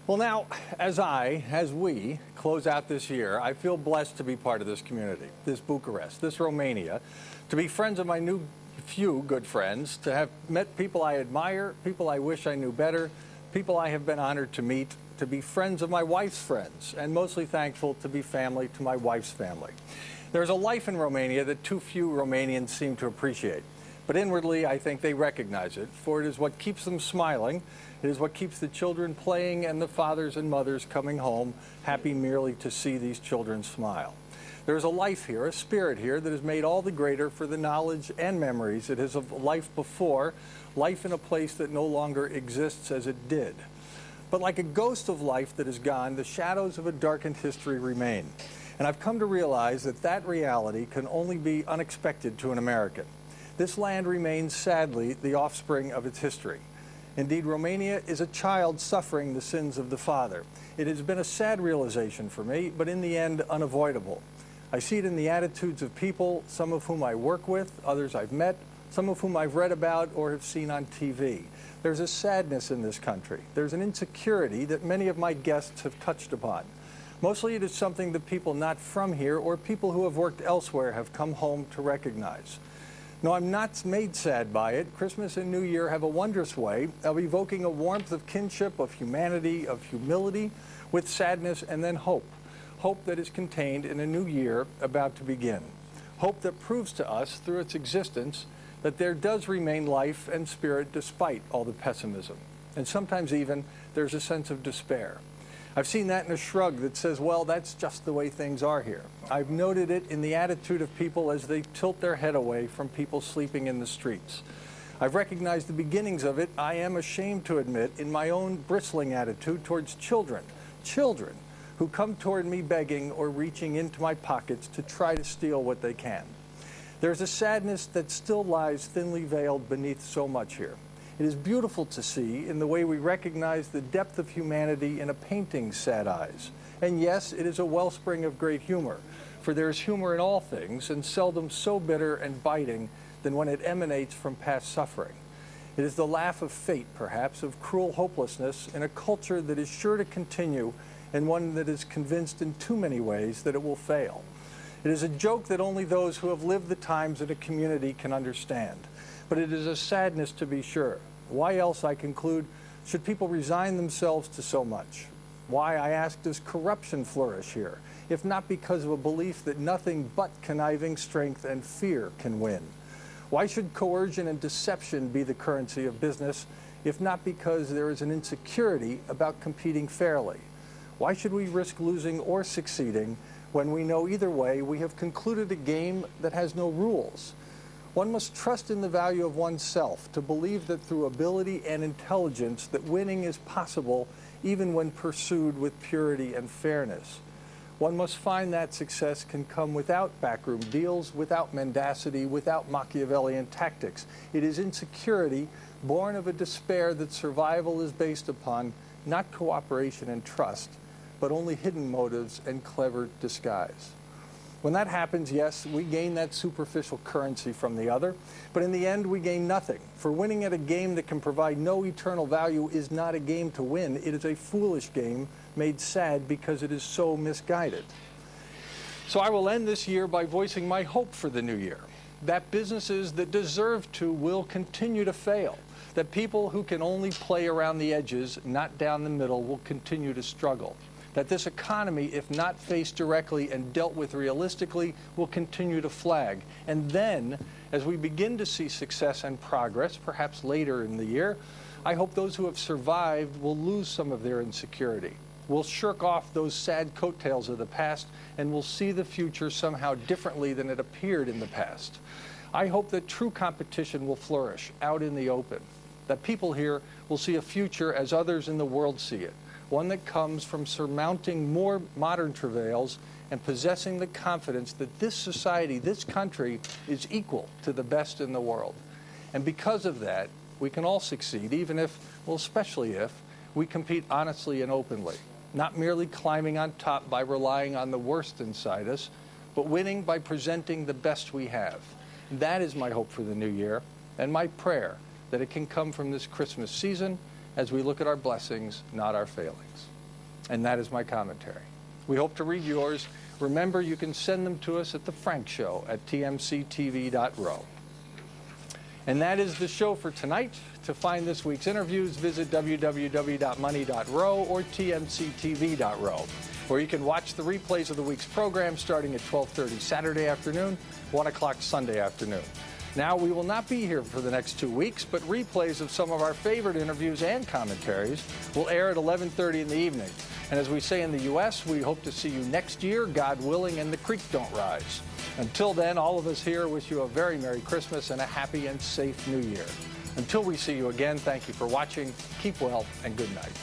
Well, now, as we close out this year, I feel blessed to be part of this community, this Bucharest, this Romania, to be friends of my new few good friends, to have met people I admire, people I wish I knew better, people I have been honored to meet, to be friends of my wife's friends, and mostly thankful to be family to my wife's family. There's a life in Romania that too few Romanians seem to appreciate. But inwardly, I think they recognize it, for it is what keeps them smiling. It is what keeps the children playing and the fathers and mothers coming home, happy merely to see these children smile. There is a life here, a spirit here, that is made all the greater for the knowledge and memories it is of life before, life in a place that no longer exists as it did. But like a ghost of life that is gone, the shadows of a darkened history remain. And I've come to realize that that reality can only be unexpected to an American. This land remains, sadly, the offspring of its history. Indeed, Romania is a child suffering the sins of the father. It has been a sad realization for me, but in the end, unavoidable. I see it in the attitudes of people, some of whom I work with, others I've met, some of whom I've read about or have seen on TV. There's a sadness in this country. There's an insecurity that many of my guests have touched upon. Mostly it is something that people not from here or people who have worked elsewhere have come home to recognize. No, I'm not made sad by it. Christmas and New Year have a wondrous way of evoking a warmth of kinship, of humanity, of humility, with sadness and then hope. Hope that is contained in a new year about to begin. Hope that proves to us through its existence that there does remain life and spirit despite all the pessimism. And sometimes even there's a sense of despair. I've seen that in a shrug that says, well, that's just the way things are here. I've noted it in the attitude of people as they tilt their head away from people sleeping in the streets. I've recognized the beginnings of it, I am ashamed to admit, in my own bristling attitude towards children who come toward me begging or reaching into my pockets to try to steal what they can. There's a sadness that still lies thinly veiled beneath so much here. It is beautiful to see in the way we recognize the depth of humanity in a painting's sad eyes. And yes, it is a wellspring of great humor, for there is humor in all things, and seldom so bitter and biting than when it emanates from past suffering. It is the laugh of fate, perhaps, of cruel hopelessness in a culture that is sure to continue and one that is convinced in too many ways that it will fail. It is a joke that only those who have lived the times in a community can understand. But it is a sadness to be sure. Why else, I conclude, should people resign themselves to so much? Why, I ask, does corruption flourish here, if not because of a belief that nothing but conniving strength and fear can win? Why should coercion and deception be the currency of business, if not because there is an insecurity about competing fairly? Why should we risk losing or succeeding when we know either way we have concluded a game that has no rules? One must trust in the value of oneself to believe that through ability and intelligence that winning is possible even when pursued with purity and fairness. One must find that success can come without backroom deals, without mendacity, without Machiavellian tactics. It is insecurity born of a despair that survival is based upon not cooperation and trust, but only hidden motives and clever disguise. When that happens, yes, we gain that superficial currency from the other, but in the end we gain nothing. For winning at a game that can provide no eternal value is not a game to win. It is a foolish game made sad because it is so misguided. So I will end this year by voicing my hope for the new year, that businesses that deserve to will continue to fail, that people who can only play around the edges, not down the middle, will continue to struggle, that this economy, if not faced directly and dealt with realistically, will continue to flag. And then, as we begin to see success and progress, perhaps later in the year, I hope those who have survived will lose some of their insecurity, will shirk off those sad coattails of the past, and will see the future somehow differently than it appeared in the past. I hope that true competition will flourish out in the open, that people here will see a future as others in the world see it, one that comes from surmounting more modern travails and possessing the confidence that this society, this country, is equal to the best in the world. And because of that, we can all succeed, even if, well, especially if, we compete honestly and openly, not merely climbing on top by relying on the worst inside us, but winning by presenting the best we have. That is my hope for the new year, and my prayer that it can come from this Christmas season as we look at our blessings, not our failings. And that is my commentary. We hope to read yours. Remember, you can send them to us at The Frank Show at tmctv.ro. And that is the show for tonight. To find this week's interviews, visit www.money.ro or tmctv.ro, where you can watch the replays of the week's program starting at 12:30 Saturday afternoon, 1 o'clock Sunday afternoon. Now, we will not be here for the next 2 weeks, but replays of some of our favorite interviews and commentaries will air at 11:30 in the evening. And as we say in the U.S., we hope to see you next year, God willing, and the creek don't rise. Until then, all of us here wish you a very Merry Christmas and a happy and safe New Year. Until we see you again, thank you for watching. Keep well and good night.